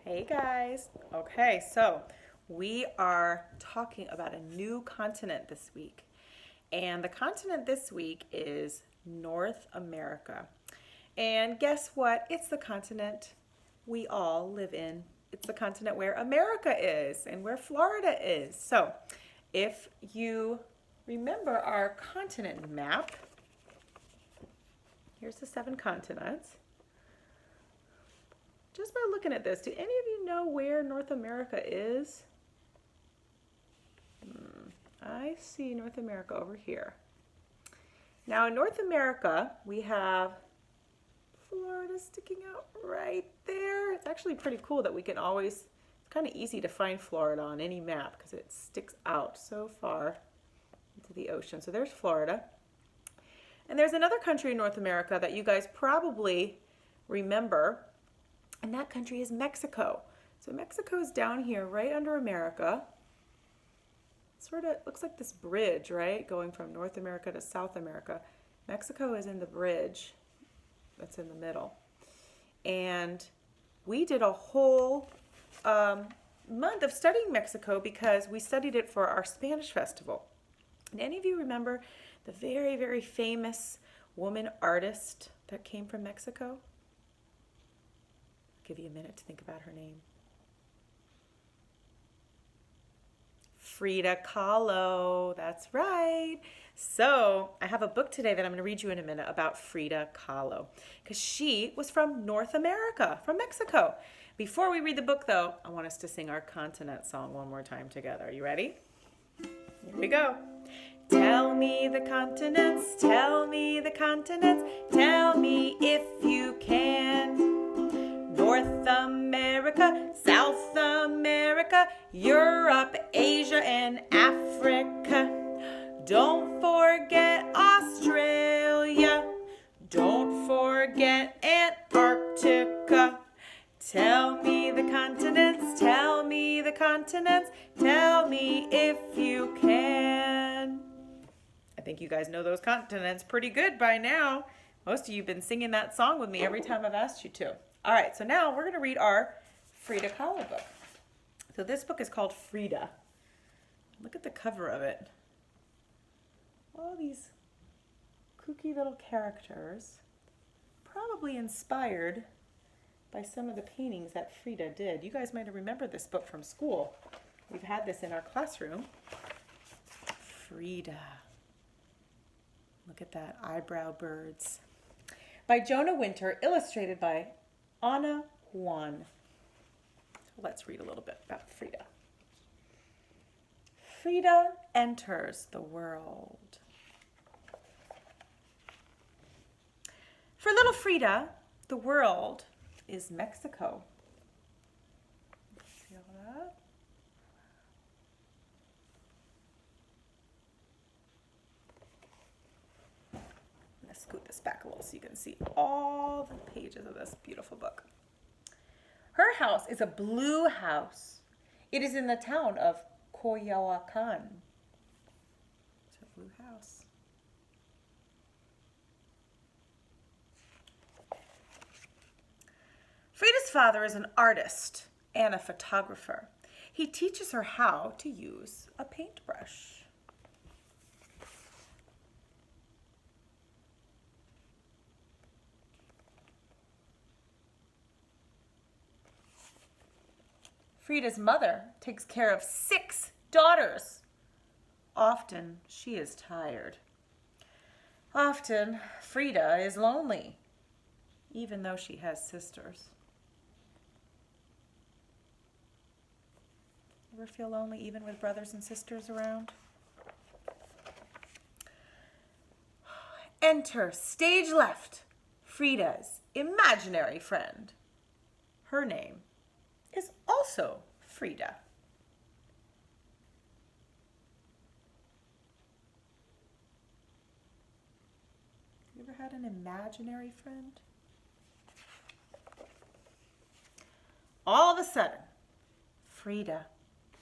Hey guys. Okay, so we are talking about a new continent this week. And the continent this week is North America. And guess what? It's the continent we all live in. It's the continent where America is and where Florida is. So if you remember our continent map, here's the 7 continents. Just by looking at this, do any of you know where North America is? I see North America over here. Now in North America, we have Florida sticking out right there. It's actually pretty cool that we can always, it's kind of easy to find Florida on any map because it sticks out so far into the ocean. So there's Florida. And there's another country in North America that you guys probably remember, and that country is Mexico. So Mexico is down here right under America. Sort of looks like this bridge, right? Going from North America to South America. Mexico is in the bridge that's in the middle. And we did a whole month of studying Mexico because we studied it for our Spanish festival. And any of you remember the very, very famous woman artist that came from Mexico? Give you a minute to think about her name. Frida Kahlo, that's right. So I have a book today that I'm going to read you in a minute about Frida Kahlo because she was from North America, from Mexico. Before we read the book though, I want us to sing our continent song one more time together. Are you ready? Here we go. Tell me the continents, tell me the continents, tell me if you can. North America, South America, Europe, Asia, and Africa. Don't forget Australia. Don't forget Antarctica. Tell me the continents, tell me the continents, tell me if you can. I think you guys know those continents pretty good by now. Most of you have been singing that song with me every time I've asked you to. All right, so now we're going to read our Frida Kahlo book. So this book is called Frida. Look at the cover of it. All these kooky little characters, probably inspired by some of the paintings that Frida did. You guys might have remembered this book from school. We've had this in our classroom. Frida. Look at that, eyebrow birds. By Jonah Winter, illustrated by Anna Juan. Let's read a little bit about Frida. Frida enters the world. For little Frida, the world is Mexico. Feel that? I'm going to scoot this back a little so you can see all the pages of this beautiful book. Her house is a blue house. It is in the town of Coyoacan. It's her blue house. Frida's father is an artist and a photographer. He teaches her how to use a paintbrush. Frida's mother takes care of 6 daughters. Often she is tired. Often Frida is lonely, even though she has sisters. Ever feel lonely even with brothers and sisters around? Enter, stage left, Frida's imaginary friend. Her name is also Frida. You ever had an imaginary friend? All of a sudden, Frida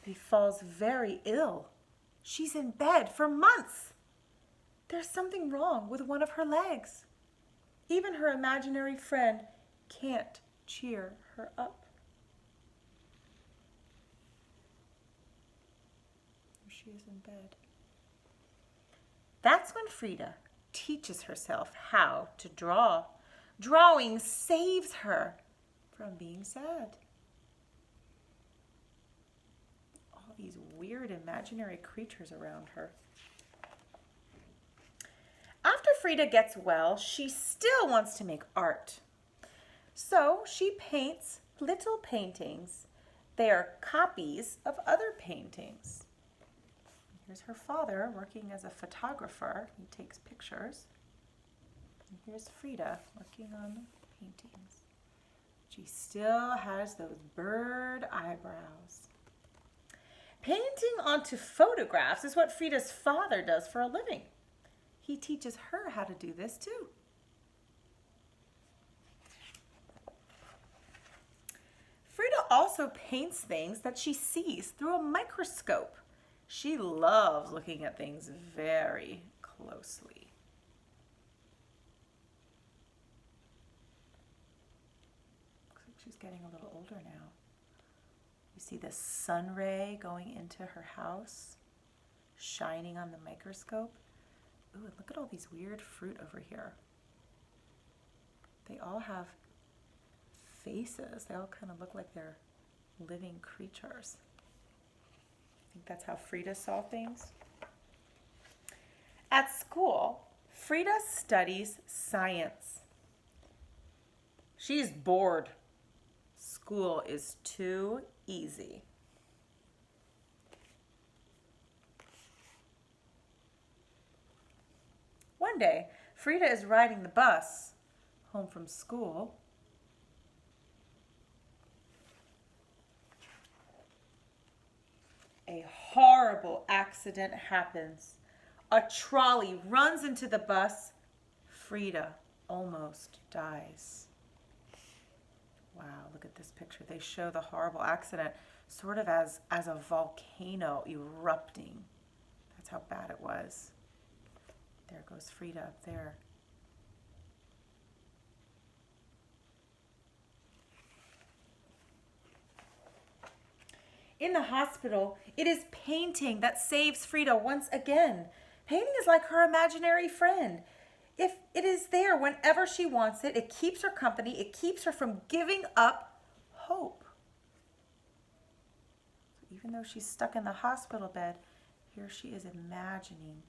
befalls very ill. She's in bed for months. There's something wrong with one of her legs. Even her imaginary friend can't cheer her up. she is in bed. That's when Frida teaches herself how to draw. Drawing saves her from being sad. All these weird imaginary creatures around her. After Frida gets well, she still wants to make art. So she paints little paintings. They are copies of other paintings. Here's her father working as a photographer. He takes pictures. And here's Frida working on paintings. She still has those bird eyebrows. Painting onto photographs is what Frida's father does for a living. He teaches her how to do this too. Frida also paints things that she sees through a microscope. She loves looking at things very closely. Looks like she's getting a little older now. You see the sun ray going into her house, shining on the microscope. Ooh, and look at all these weird fruit over here. They all have faces. They all kind of look like they're living creatures. I think that's how Frida saw things. At school, Frida studies science. She's bored. School is too easy. One day, Frida is riding the bus home from school. A horrible accident happens. A trolley runs into the bus. Frida almost dies. Wow, look at this picture. They show the horrible accident sort of as a volcano erupting. That's how bad it was. There goes Frida up there. In the hospital, it is painting that saves Frida once again. Painting is like her imaginary friend. If it is there whenever she wants it, it keeps her company. It keeps her from giving up hope. So even though she's stuck in the hospital bed, here she is imagining,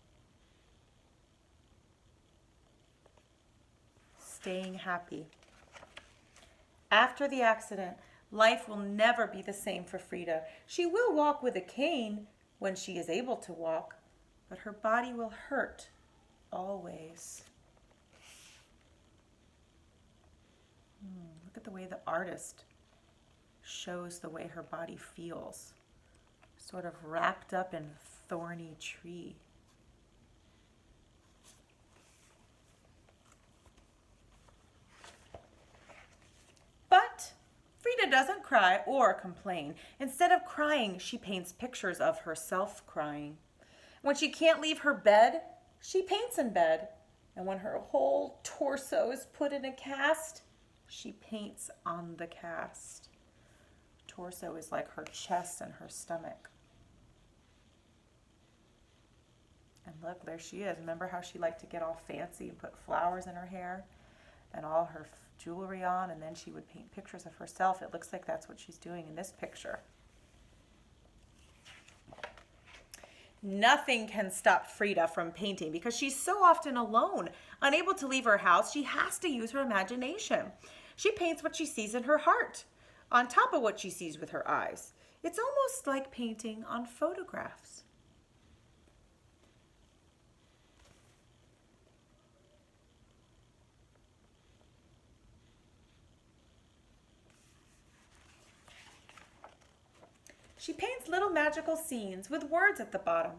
staying happy. After the accident, life will never be the same for Frida. She will walk with a cane when she is able to walk, but her body will hurt always. Look at the way the artist shows the way her body feels, sort of wrapped up in thorny tree. But Frida doesn't cry or complain. Instead of crying, she paints pictures of herself crying. When she can't leave her bed, she paints in bed. And when her whole torso is put in a cast, she paints on the cast. Torso is like her chest and her stomach. And look, there she is. Remember how she liked to get all fancy and put flowers in her hair and all her jewelry on, and then she would paint pictures of herself. It looks like that's what she's doing in this picture. Nothing can stop Frida from painting because she's so often alone. Unable to leave her house, she has to use her imagination. She paints what she sees in her heart, on top of what she sees with her eyes. It's almost like painting on photographs. She paints little magical scenes with words at the bottom.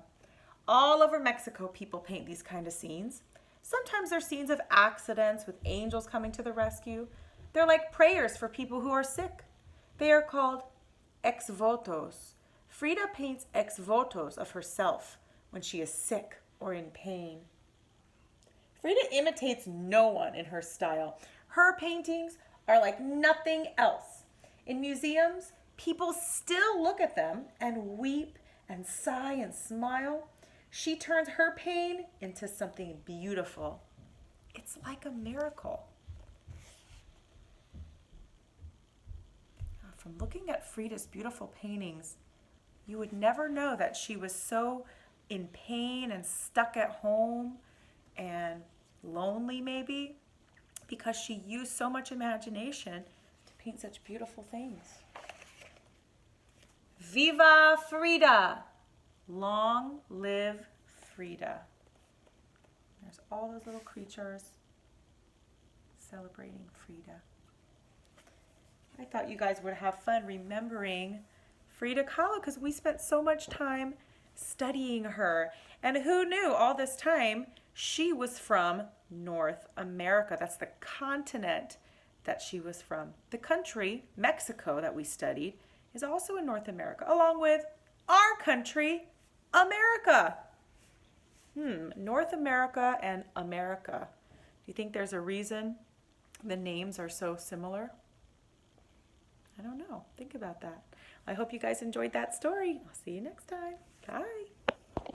All over Mexico, people paint these kind of scenes. Sometimes they're scenes of accidents with angels coming to the rescue. They're like prayers for people who are sick. They are called ex votos. Frida paints ex votos of herself when she is sick or in pain. Frida imitates no one in her style. Her paintings are like nothing else. In museums, people still look at them and weep and sigh and smile. She turns her pain into something beautiful. It's like a miracle. From looking at Frida's beautiful paintings, you would never know that she was so in pain and stuck at home and lonely maybe, because she used so much imagination to paint such beautiful things. Viva Frida! Long live Frida. There's all those little creatures celebrating Frida. I thought you guys would have fun remembering Frida Kahlo because we spent so much time studying her. And who knew all this time she was from North America. That's the continent that she was from. The country, Mexico, that we studied is also in North America, along with our country, America. North America and America. Do you think there's a reason the names are so similar? I don't know. Think about that. I hope you guys enjoyed that story. I'll see you next time. Bye.